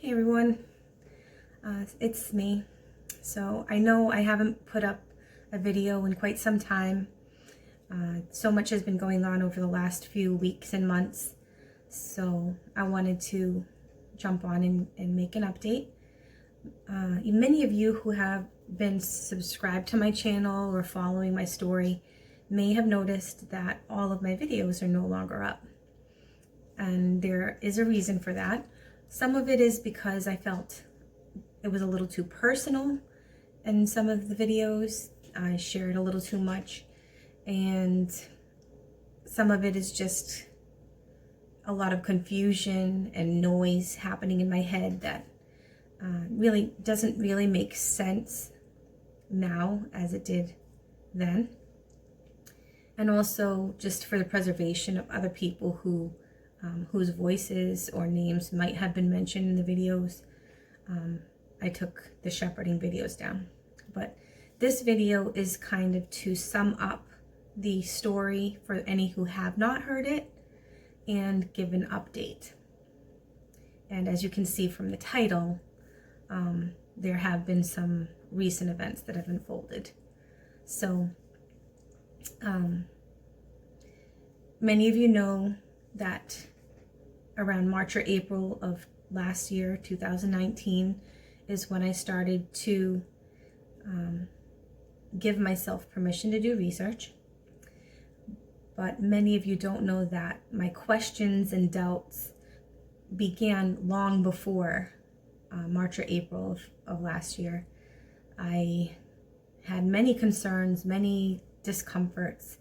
Hey everyone, it's me. So I know I haven't put up a video in quite some time. So much has been going on over the last few weeks and months. So I wanted to jump on and make an update. Many of you who have been subscribed to my channel or following my story may have noticed that all of my videos are no longer up. And there is a reason for that. Some of it is because I felt it was a little too personal in some of the videos. I shared a little too much, and some of it is just a lot of confusion and noise happening in my head that really doesn't really make sense now as it did then. And also just for the preservation of other people whose voices or names might have been mentioned in the videos, I took the shepherding videos down. But this video is kind of to sum up the story for any who have not heard it and give an update. And as you can see from the title, there have been some recent events that have unfolded. So many of you know that around March or April of last year, 2019, is when I started to give myself permission to do research. But many of you don't know that my questions and doubts began long before March or April of last year. I had many concerns, many discomforts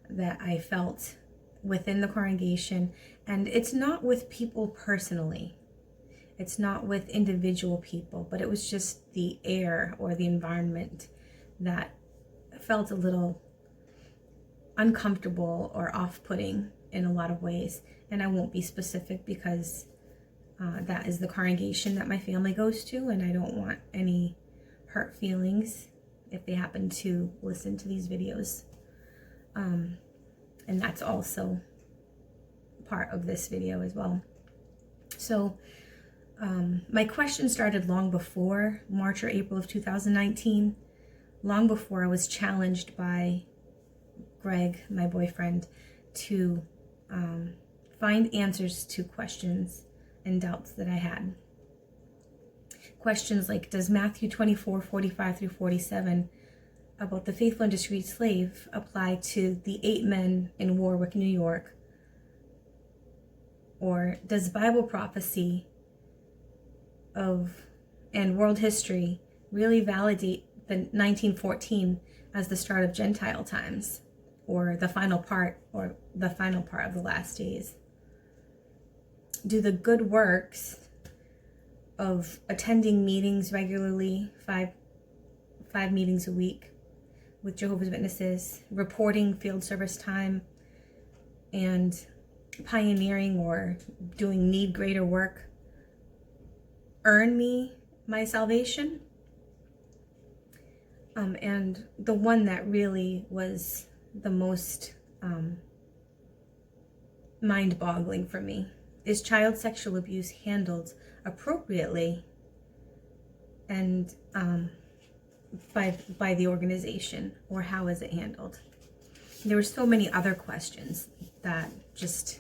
that I felt within the congregation, and it's not with people personally. It's not with individual people, but it was just the air or the environment that felt a little uncomfortable or off-putting in a lot of ways. And I won't be specific because that is the congregation that my family goes to, and I don't want any hurt feelings if they happen to listen to these videos. And that's also part of this video as well. So my question started long before March or April of 2019, long before I was challenged by Greg, my boyfriend, to find answers to questions and doubts that I had. Questions like, does Matthew 24:45 through 47 about the faithful and discreet slave apply to the 8 men in Warwick, New York? Or does Bible prophecy and world history really validate the 1914 as the start of Gentile times, or the final part of the last days? Do the good works of attending meetings regularly, five meetings a week with Jehovah's Witnesses, reporting field service time, and pioneering or doing need greater work earn me my salvation? And the one that really was the most mind-boggling for me is child sexual abuse handled appropriately and by the organization, or how is it handled? There were so many other questions that just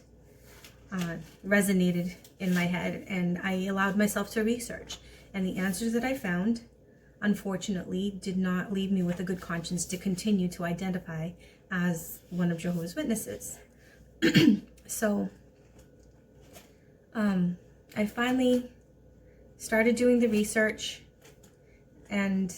resonated in my head, and I allowed myself to research, and the answers that I found, unfortunately, did not leave me with a good conscience to continue to identify as one of Jehovah's Witnesses. So I finally started doing the research, and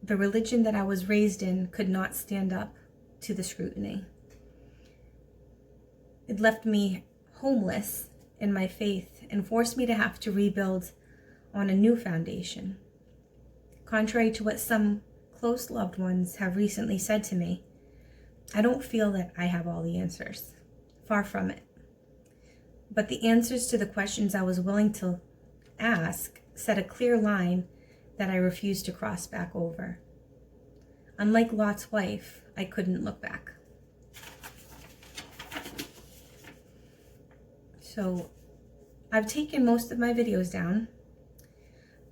the religion that I was raised in could not stand up to the scrutiny. It left me homeless in my faith and forced me to have to rebuild on a new foundation. Contrary to what some close loved ones have recently said to me, I don't feel that I have all the answers. Far from it. But the answers to the questions I was willing to ask set a clear line that I refused to cross back over. Unlike Lot's wife, I couldn't look back. So I've taken most of my videos down.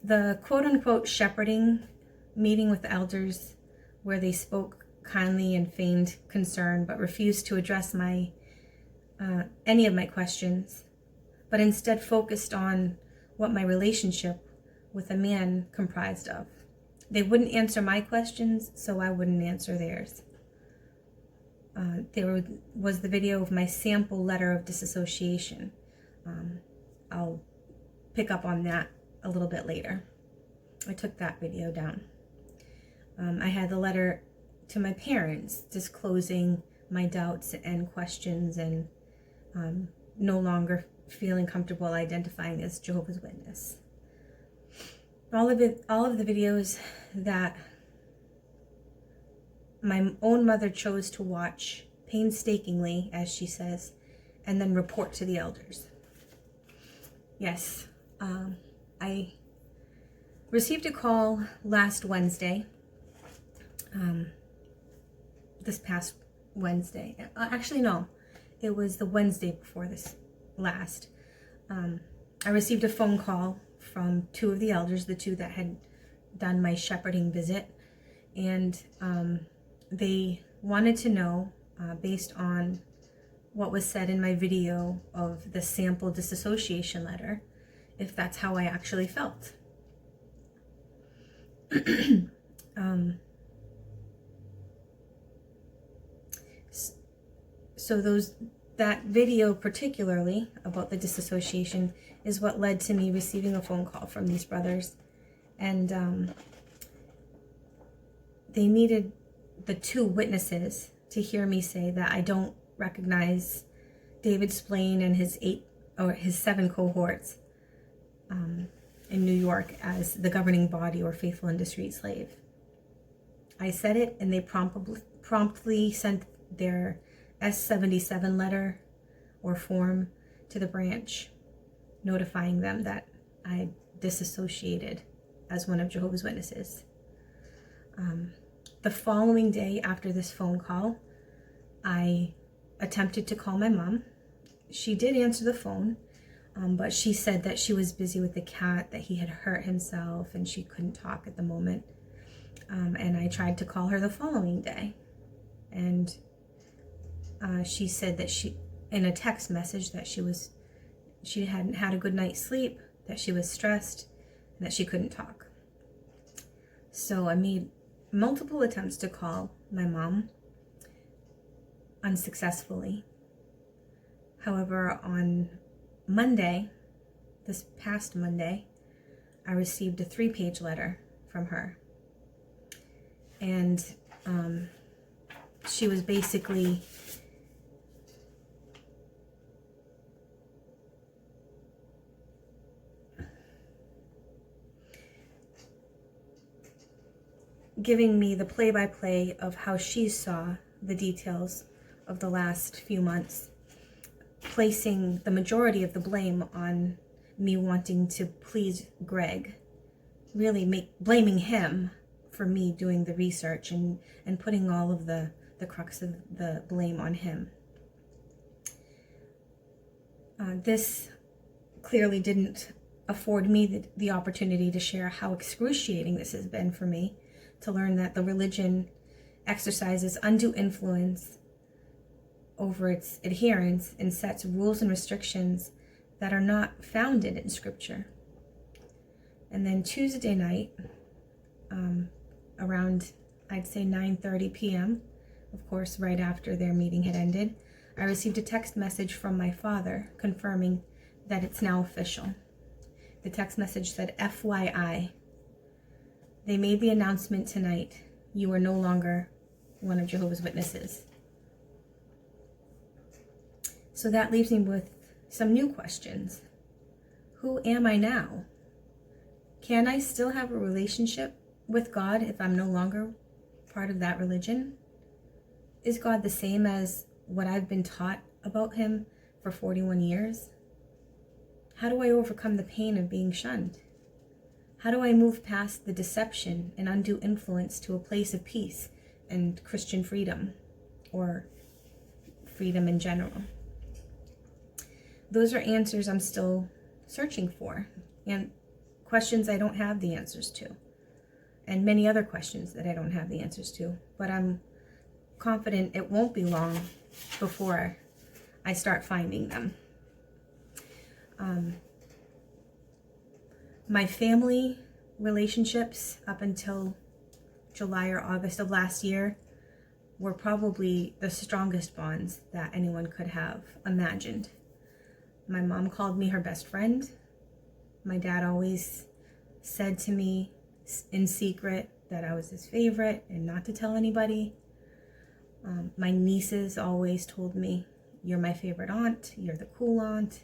The quote-unquote shepherding meeting with the elders, where they spoke kindly and feigned concern but refused to address any of my questions, but instead focused on what my relationship with a man comprised of. They wouldn't answer my questions, so I wouldn't answer theirs. There was the video of my sample letter of disassociation. I'll pick up on that a little bit later. I took that video down. I had the letter to my parents disclosing my doubts and questions, and no longer feeling comfortable identifying as Jehovah's Witness. All of the videos that my own mother chose to watch painstakingly, as she says, and then report to the elders. Yes, I received a call last Wednesday, this past Wednesday. Actually, no, it was the Wednesday before this last. I received a phone call from two of the elders, the two that had done my shepherding visit, and they wanted to know, based on what was said in my video of the sample disassociation letter, if that's how I actually felt. So that video particularly about the disassociation is what led to me receiving a phone call from these brothers, and they needed the two witnesses to hear me say that I don't recognize David Splain and his 7 cohorts in New York as the governing body or faithful and discreet slave. I said it, and they promptly sent their S-77 letter or form to the branch, notifying them that I disassociated as one of Jehovah's Witnesses. The following day after this phone call, I attempted to call my mom. She did answer the phone, but she said that she was busy with the cat, that he had hurt himself, and she couldn't talk at the moment. And I tried to call her the following day, and she said that in a text message, that she hadn't had a good night's sleep, that she was stressed, and that she couldn't talk. So I made multiple attempts to call my mom, unsuccessfully. However, on Monday, this past Monday, I received a 3-page letter from her. And she was basically giving me the play-by-play of how she saw the details of the last few months, placing the majority of the blame on me wanting to please Greg, really blaming him for me doing the research and putting all of the crux of the blame on him. This clearly didn't afford me the opportunity to share how excruciating this has been for me, to learn that the religion exercises undue influence over its adherents and sets rules and restrictions that are not founded in Scripture. And then Tuesday night, around, I'd say 9:30 p.m., of course, right after their meeting had ended, I received a text message from my father confirming that it's now official. The text message said, FYI, they made the announcement tonight. You are no longer one of Jehovah's Witnesses. So that leaves me with some new questions. Who am I now? Can I still have a relationship with God if I'm no longer part of that religion? Is God the same as what I've been taught about him for 41 years? How do I overcome the pain of being shunned? How do I move past the deception and undue influence to a place of peace and Christian freedom, or freedom in general. Those are answers I'm still searching for, and questions I don't have the answers to, and many other questions that I don't have the answers to. But I'm confident it won't be long before I start finding them. My family relationships up until July or August of last year were probably the strongest bonds that anyone could have imagined. My mom called me her best friend. My dad always said to me in secret that I was his favorite and not to tell anybody. My nieces always told me, "You're my favorite aunt, you're the cool aunt."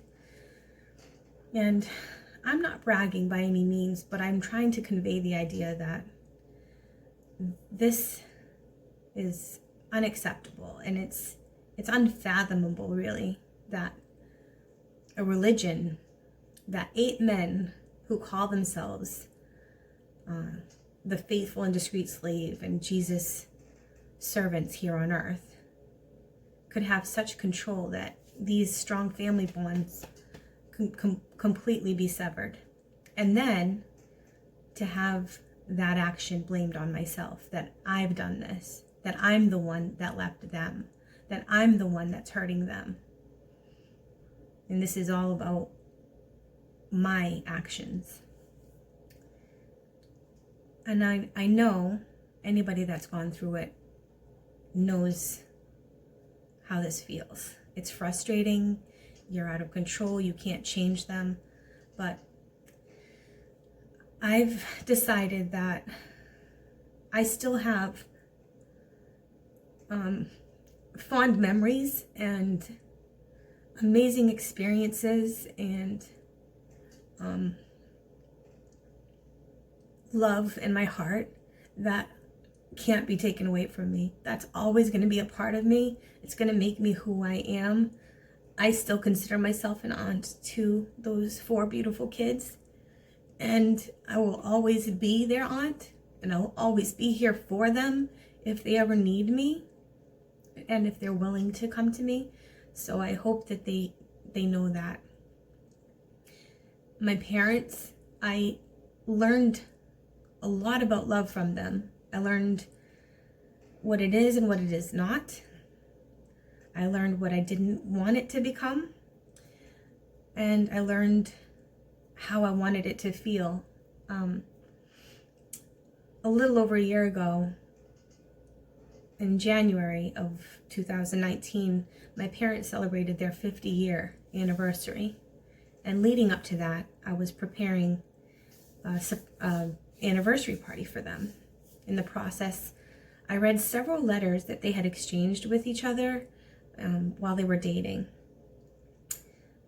And I'm not bragging by any means, but I'm trying to convey the idea that this is unacceptable, and it's unfathomable, really, that a religion, that 8 men who call themselves the faithful and discreet slave and Jesus' servants here on earth, could have such control that these strong family bonds can completely be severed. And then to have that action blamed on myself, that I've done this, that I'm the one that left them, that I'm the one that's hurting them. And this is all about my actions. And I know anybody that's gone through it knows how this feels. It's frustrating. You're out of control. You can't change them. But I've decided that I still have fond memories and amazing experiences and love in my heart that can't be taken away from me. That's always going to be a part of me. It's going to make me who I am. I still consider myself an aunt to those 4 beautiful kids, and I will always be their aunt, and I'll always be here for them if they ever need me and if they're willing to come to me. So I hope that they know that. My parents, I learned a lot about love from them. I learned what it is and what it is not. I learned what I didn't want it to become. And I learned how I wanted it to feel. A little over a year ago, in January of 2019, my parents celebrated their 50-year anniversary. And leading up to that, I was preparing an anniversary party for them. In the process, I read several letters that they had exchanged with each other while they were dating.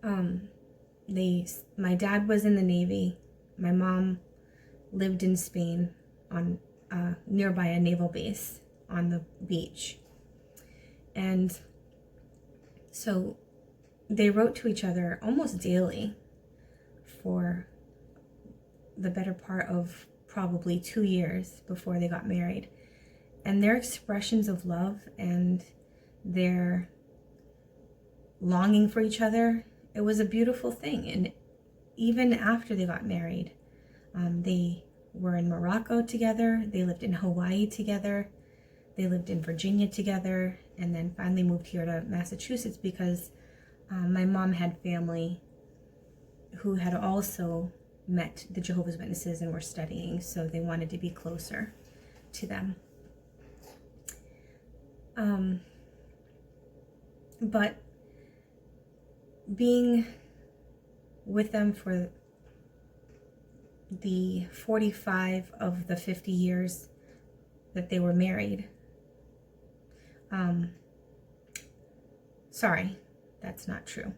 My dad was in the Navy. My mom lived in Spain on nearby a naval base on the beach. And so they wrote to each other almost daily for the better part of probably 2 years before they got married. And their expressions of love and their longing for each other, it was a beautiful thing. And even after they got married, they were in Morocco together, they lived in Hawaii together, they lived in Virginia together, and then finally moved here to Massachusetts because my mom had family who had also met the Jehovah's Witnesses and were studying, so they wanted to be closer to them. But being with them for the 45 of the 50 years that they were married, sorry, that's not true.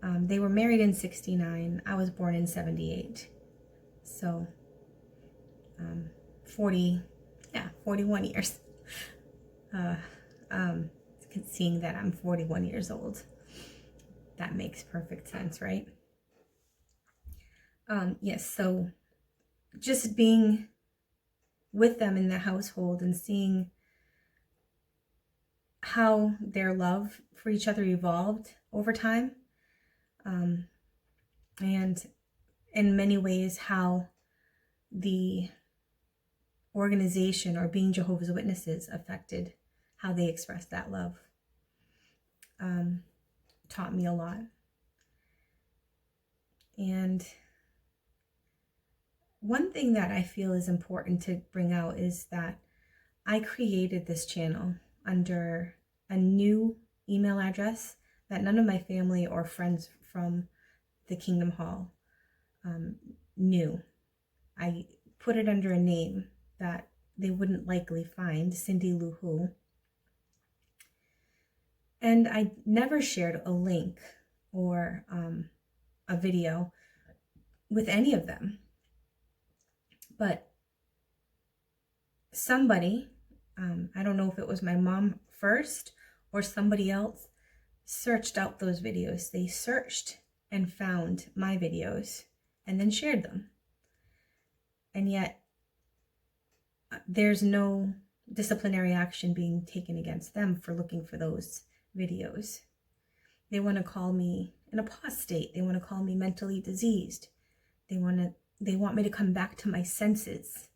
They were married in 69. I was born in 78. So, 41 years. Seeing that I'm 41 years old, that makes perfect sense, right? Yes, so just being with them in the household and seeing how their love for each other evolved over time, and in many ways how the organization or being Jehovah's Witnesses affected how they expressed that love. Taught me a lot. And one thing that I feel is important to bring out is that I created this channel under a new email address that none of my family or friends from the Kingdom Hall knew. I put it under a name that they wouldn't likely find, Cindy Lou Who. And I never shared a link or a video with any of them. But somebody, I don't know if it was my mom first or somebody else, searched out those videos. They searched and found my videos and then shared them. And yet there's no disciplinary action being taken against them for looking for those videos. They want to call me an apostate. They want to call me mentally diseased. They want me to come back to my senses.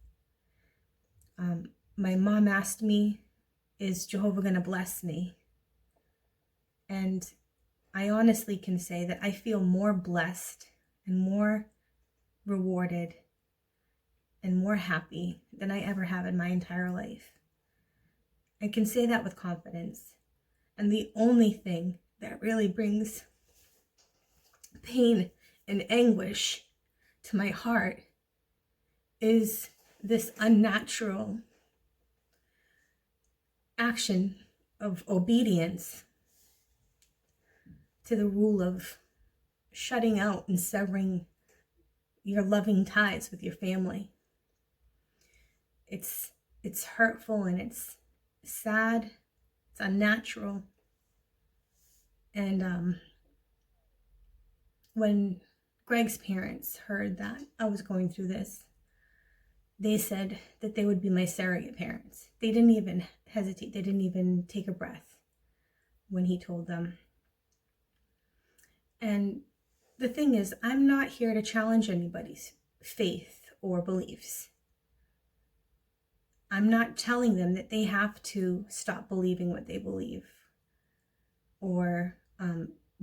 My mom asked me, is Jehovah going to bless me? And I honestly can say that I feel more blessed and more rewarded and more happy than I ever have in my entire life. I can say that with confidence. And the only thing that really brings pain and anguish to my heart is this unnatural action of obedience to the rule of shutting out and severing your loving ties with your family. It's hurtful and it's sad. It's unnatural. And when Greg's parents heard that I was going through this, they said that they would be my surrogate parents. They didn't even hesitate. They didn't even take a breath when he told them. And the thing is, I'm not here to challenge anybody's faith or beliefs. I'm not telling them that they have to stop believing what they believe or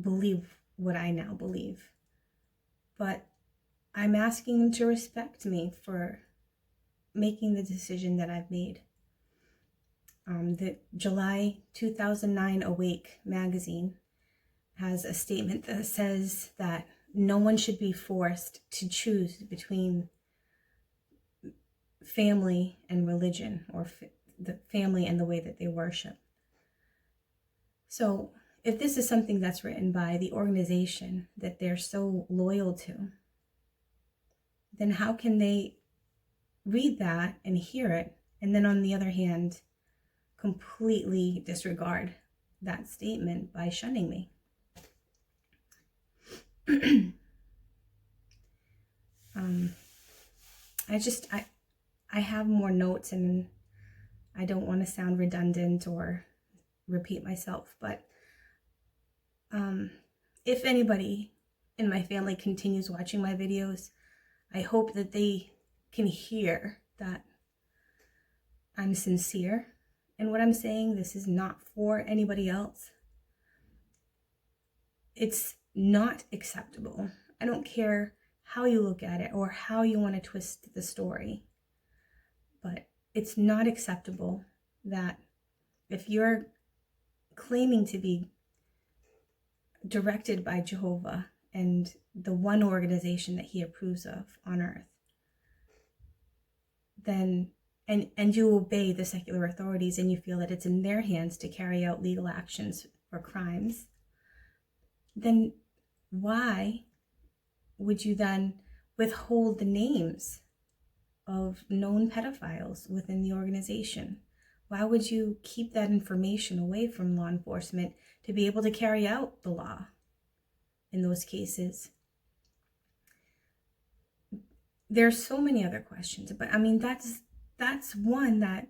believe what I now believe. But I'm asking them to respect me for making the decision that I've made. The July 2009 Awake magazine has a statement that says that no one should be forced to choose between family and religion, or the family and the way that they worship. So if this is something that's written by the organization that they're so loyal to, then how can they read that and hear it, and then on the other hand, completely disregard that statement by shunning me? I have more notes, and I don't want to sound redundant or repeat myself, but if anybody in my family continues watching my videos, I hope that they can hear that I'm sincere in what I'm saying. This is not for anybody else. It's not acceptable. I don't care how you look at it or how you want to twist the story, but it's not acceptable that if you're claiming to be directed by Jehovah and the one organization that he approves of on earth, then and you obey the secular authorities and you feel that it's in their hands to carry out legal actions for crimes, then why would you then withhold the names of known pedophiles within the organization? Why would you keep that information away from law enforcement to be able to carry out the law in those cases? There's so many other questions, but I mean, that's one that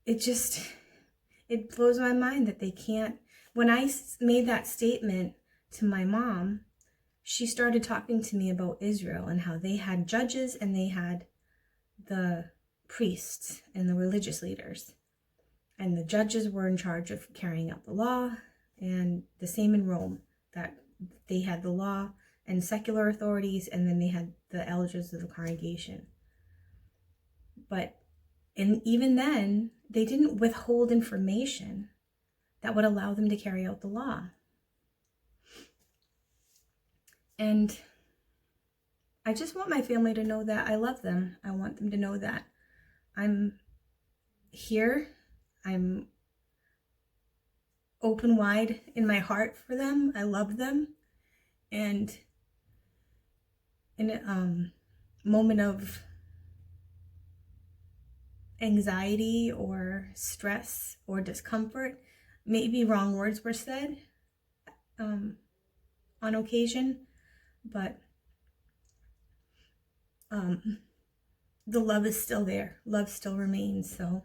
it blows my mind that they can't. When I made that statement to my mom, she started talking to me about Israel and how they had judges and they had the priests and the religious leaders. And the judges were in charge of carrying out the law, and the same in Rome, that they had the law and secular authorities, and then they had the elders of the congregation. But even then, they didn't withhold information that would allow them to carry out the law. And I just want my family to know that I love them. I want them to know that I'm here. I'm open wide in my heart for them. I love them. And in a moment of anxiety or stress or discomfort, maybe wrong words were said on occasion, but the love is still there. Love still remains. So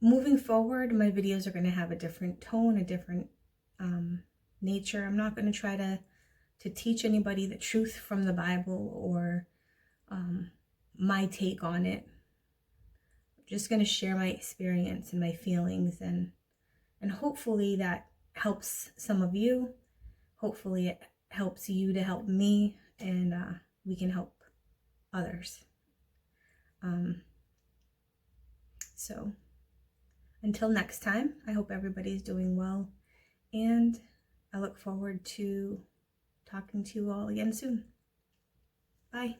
moving forward, my videos are going to have a different tone, a different nature. I'm not going to try to teach anybody the truth from the Bible or my take on it. I'm just going to share my experience and my feelings, and hopefully that helps some of you. Hopefully it helps you to help me, and we can help others. So until next time, I hope everybody's doing well, and I look forward to talking to you all again soon. Bye.